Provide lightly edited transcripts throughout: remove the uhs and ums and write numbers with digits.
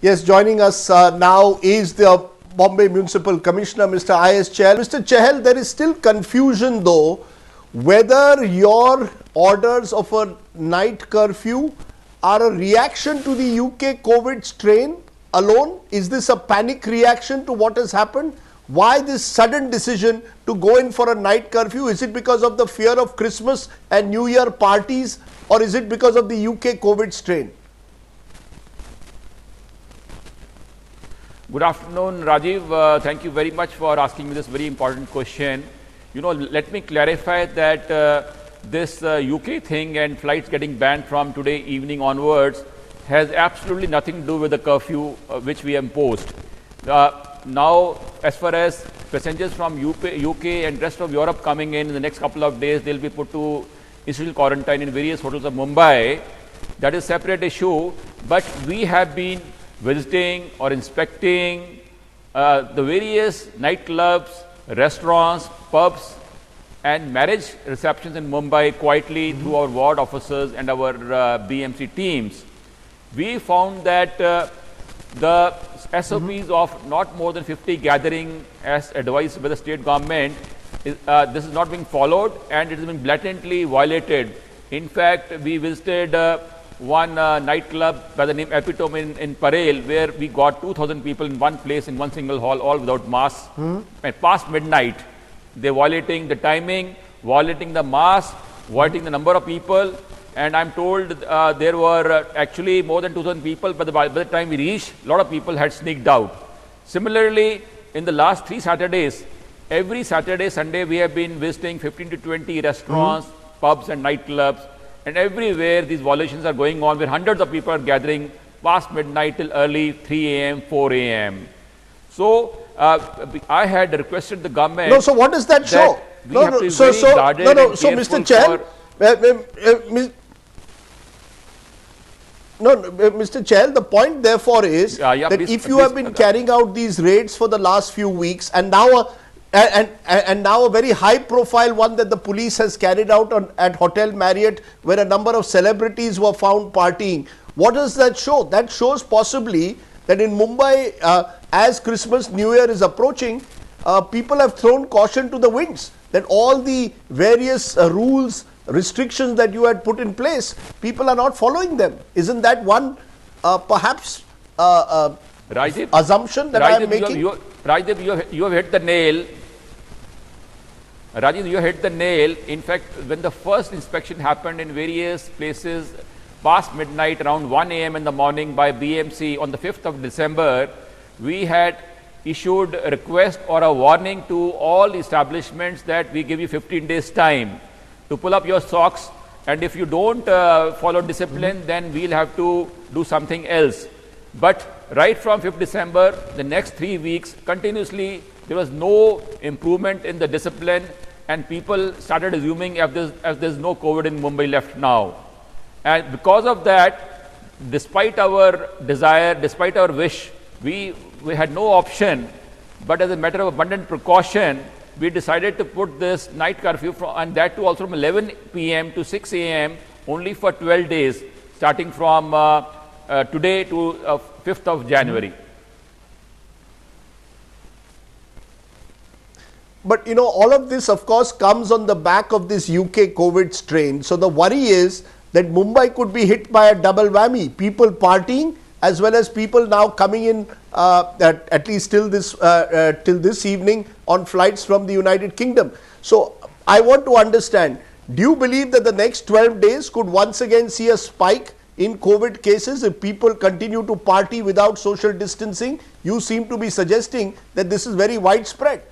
Yes, joining us now is the Bombay Municipal Commissioner, Mr. I.S. Chahal. Mr. Chahal, there is still confusion though whether your orders of a night curfew are a reaction to the UK COVID strain alone. Is this a panic reaction to what has happened? Why this sudden decision to go in for a night curfew? Is it because of the fear of Christmas and New Year parties, or is it because of the UK COVID strain? Good afternoon, Rajiv. Thank you very much for asking me this very important question. Let me clarify that this UK thing and flights getting banned from today evening onwards has absolutely nothing to do with the curfew which we imposed. Now, as far as passengers from UK and rest of Europe coming in the next couple of days, they'll be put to institutional quarantine in various hotels of Mumbai. That is a separate issue, but we have been visiting or inspecting the various nightclubs, restaurants, pubs and marriage receptions in Mumbai quietly through our ward officers and our BMC teams. We found that the SOPs of not more than 50 gathering as advised by the state government, this is not being followed and it has been blatantly violated. In fact, we visited one nightclub by the name Epitome in Parel, where we got 2,000 people in one place in one single hall, all without masks. And past midnight, they're violating the timing, violating the mask, violating the number of people. And I'm told there were actually more than 2,000 people, but by the time we reached, a lot of people had sneaked out. Similarly, in the last 3 Saturdays, every Saturday, Sunday, we have been visiting 15 to 20 restaurants, pubs and nightclubs. And everywhere these violations are going on, where hundreds of people are gathering past midnight till early 3 a.m., 4 a.m. So, I had requested the government. No, so what does that show? So Mr. Chahal, Mr. Chahal, the point therefore is that if you have been carrying out these raids for the last few weeks and now now a very high profile one that the police has carried out at Hotel Marriott, where a number of celebrities were found partying. What does that show? That shows possibly that in Mumbai, as Christmas, New Year is approaching, people have thrown caution to the winds, that all the various rules, restrictions that you had put in place, people are not following them. Isn't that one perhaps Rajiv, assumption that I am making? Rajiv, you have hit the nail. Rajiv, you hit the nail. In fact, when the first inspection happened in various places past midnight, around 1 a.m. in the morning by BMC on the 5th of December, we had issued a request or a warning to all establishments that we give you 15 days time to pull up your socks, and if you don't follow discipline, then we'll have to do something else. But right from 5th December, the next 3 weeks, continuously, there was no improvement in the discipline, and people started assuming if there's no COVID in Mumbai left now. And because of that, despite our desire, despite our wish, we had no option, but as a matter of abundant precaution, we decided to put this night curfew, and that too also from 11 p.m. to 6 a.m. only for 12 days, starting from today to 5th of January. But all of this of course comes on the back of this UK COVID strain. So the worry is that Mumbai could be hit by a double whammy, people partying as well as people now coming in at least till this evening on flights from the United Kingdom. So I want to understand, do you believe that the next 12 days could once again see a spike in COVID cases if people continue to party without social distancing? You seem to be suggesting that this is very widespread.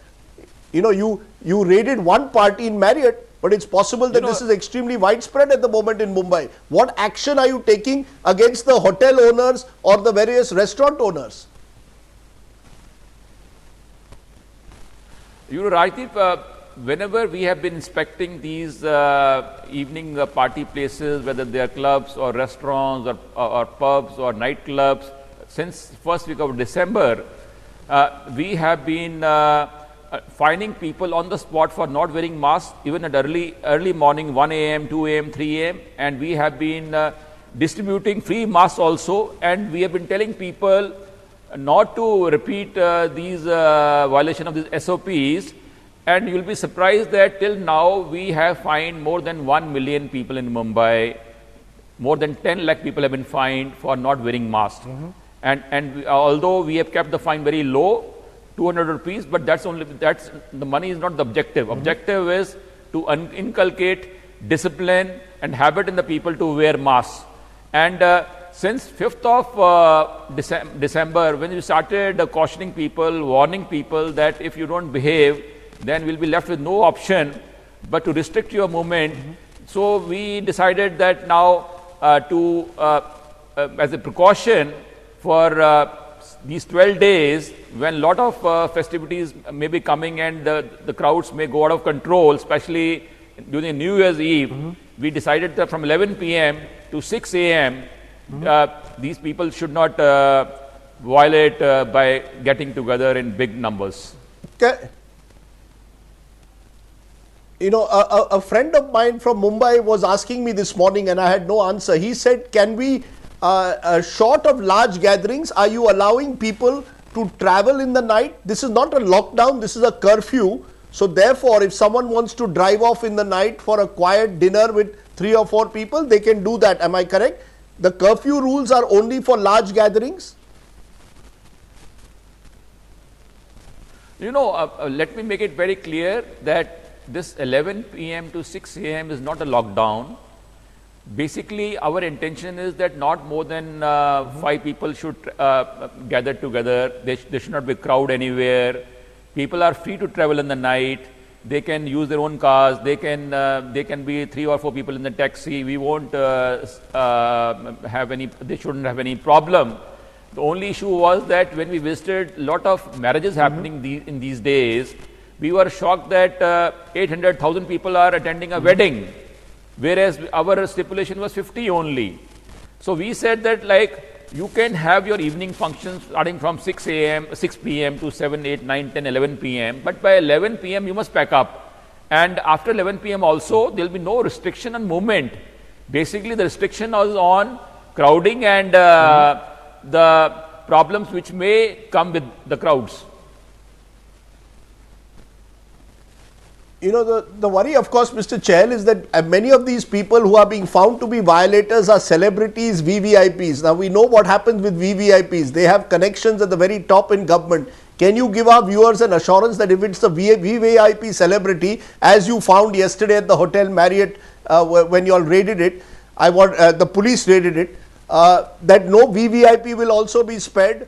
You raided one party in Marriott, but it's possible that this is extremely widespread at the moment in Mumbai. What action are you taking against the hotel owners or the various restaurant owners? Rajiv, whenever we have been inspecting these evening party places, whether they are clubs or restaurants or pubs or nightclubs, since first week of December, we have been finding people on the spot for not wearing masks, even at early morning, 1 a.m., 2 a.m., 3 a.m. And we have been distributing free masks also, and we have been telling people not to repeat these violation of these SOPs. And you'll be surprised that till now we have fined more than 1 million people in Mumbai. More than 10 lakh people have been fined for not wearing masks. Although we have kept the fine very low, 200 rupees, but that's the money is not the objective. Objective is to inculcate discipline and habit in the people to wear masks. And since 5th of December, when we started cautioning people, warning people that if you don't behave, then we'll be left with no option but to restrict your movement. So we decided that now as a precaution for these 12 days, when lot of festivities may be coming and the crowds may go out of control, especially during New Year's Eve, we decided that from 11 p.m. to 6 a.m., these people should not violate by getting together in big numbers. You know, a friend of mine from Mumbai was asking me this morning and I had no answer. He said, can we, short of large gatherings, are you allowing people to travel in the night? This is not a lockdown, this is a curfew. So therefore, if someone wants to drive off in the night for a quiet dinner with 3 or 4 people, they can do that. Am I correct? The curfew rules are only for large gatherings? You know, let me make it very clear that this 11 p.m. to 6 a.m. is not a lockdown. Basically, our intention is that not more than 5 people should gather together. There should not be crowd anywhere. People are free to travel in the night. They can use their own cars. They can be 3 or 4 people in the taxi. We won't have any. They shouldn't have any problem. The only issue was that when we visited a lot of marriages happening in these days, we were shocked that 800,000 people are attending a wedding, whereas our stipulation was 50 only. So we said that you can have your evening functions starting from 6 p.m. to 7, 8, 9, 10, 11 p.m. But by 11 p.m. you must pack up. And after 11 p.m. also, there will be no restriction on movement. Basically, the restriction was on crowding and the problems which may come with the crowds. You know, the worry, of course, Mr. Chahal, is that many of these people who are being found to be violators are celebrities, VVIPs. Now, we know what happens with VVIPs. They have connections at the very top in government. Can you give our viewers an assurance that if it's a VVIP celebrity, as you found yesterday at the Hotel Marriott when you all raided it, the police raided it, that no VVIP will also be spared?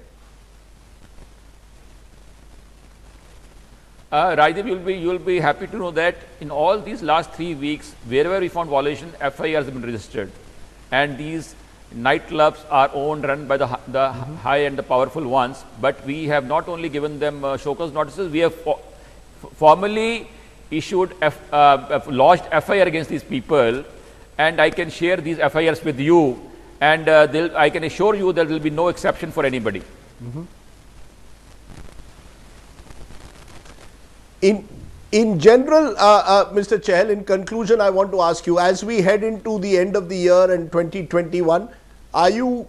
Rajiv, you'll be happy to know that in all these last 3 weeks, wherever we found violation, FIRs have been registered. And these nightclubs are run by the high and the powerful ones. But we have not only given them show cause notices, we have formally issued, lodged FIR against these people. And I can share these FIRs with you. And I can assure you there will be no exception for anybody. In general, Mr. Chahal, in conclusion, I want to ask you, as we head into the end of the year and 2021, are you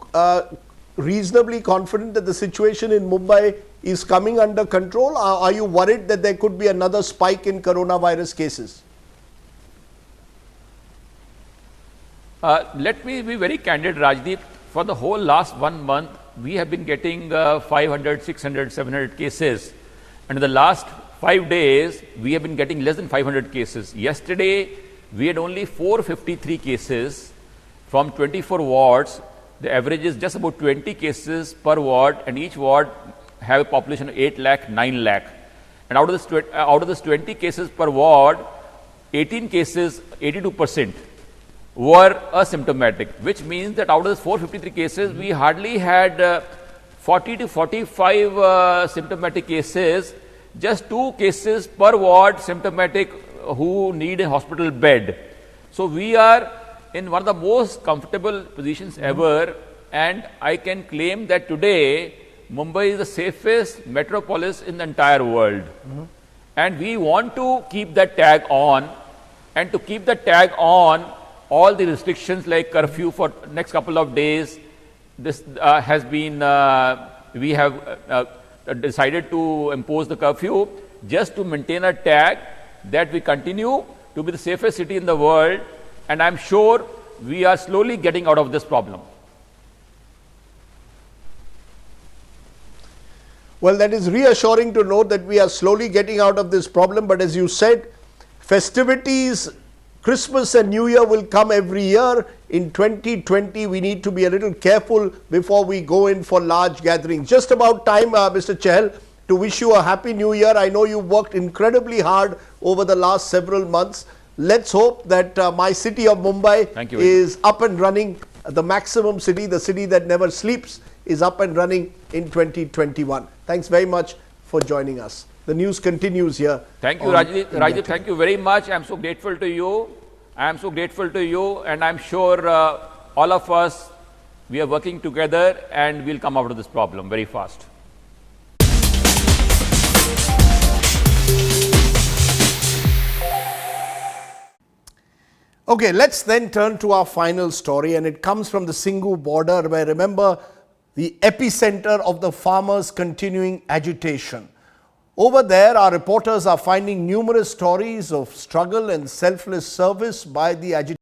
reasonably confident that the situation in Mumbai is coming under control? Are you worried that there could be another spike in coronavirus cases? Let me be very candid, Rajdeep. For the whole last 1 month, we have been getting 500, 600, 700 cases. And in the last 5 days, we have been getting less than 500 cases. Yesterday, we had only 453 cases from 24 wards. The average is just about 20 cases per ward, and each ward have a population of 8 lakh, 9 lakh. And out of this 20 cases per ward, 18 cases, 82%, were asymptomatic, which means that out of these 453 cases, we hardly had 40 to 45 symptomatic cases. Just 2 cases per ward symptomatic who need a hospital bed. So we are in one of the most comfortable positions ever, and I can claim that today Mumbai is the safest metropolis in the entire world. And we want to keep that tag on, and to keep that tag on, all the restrictions like curfew for next couple of days, this has been, we have decided to impose the curfew just to maintain a tag that we continue to be the safest city in the world, and I'm sure we are slowly getting out of this problem. Well, that is reassuring to know that we are slowly getting out of this problem. But as you said, festivities, Christmas and New Year will come every year. In 2020, we need to be a little careful before we go in for large gatherings. Just about time, Mr. Chahal, to wish you a happy New Year. I know you've worked incredibly hard over the last several months. Let's hope that my city of Mumbai is up and running. The maximum city, the city that never sleeps, is up and running in 2021. Thanks very much for joining us. The news continues here. Thank you, Rajiv. Thank you very much. I'm so grateful to you. I'm so grateful to you, and I'm sure all of us, we are working together and we'll come out of this problem very fast. Okay, let's then turn to our final story, and it comes from the Singhu border, where, remember, the epicenter of the farmers' continuing agitation. Over there, our reporters are finding numerous stories of struggle and selfless service by the agitators.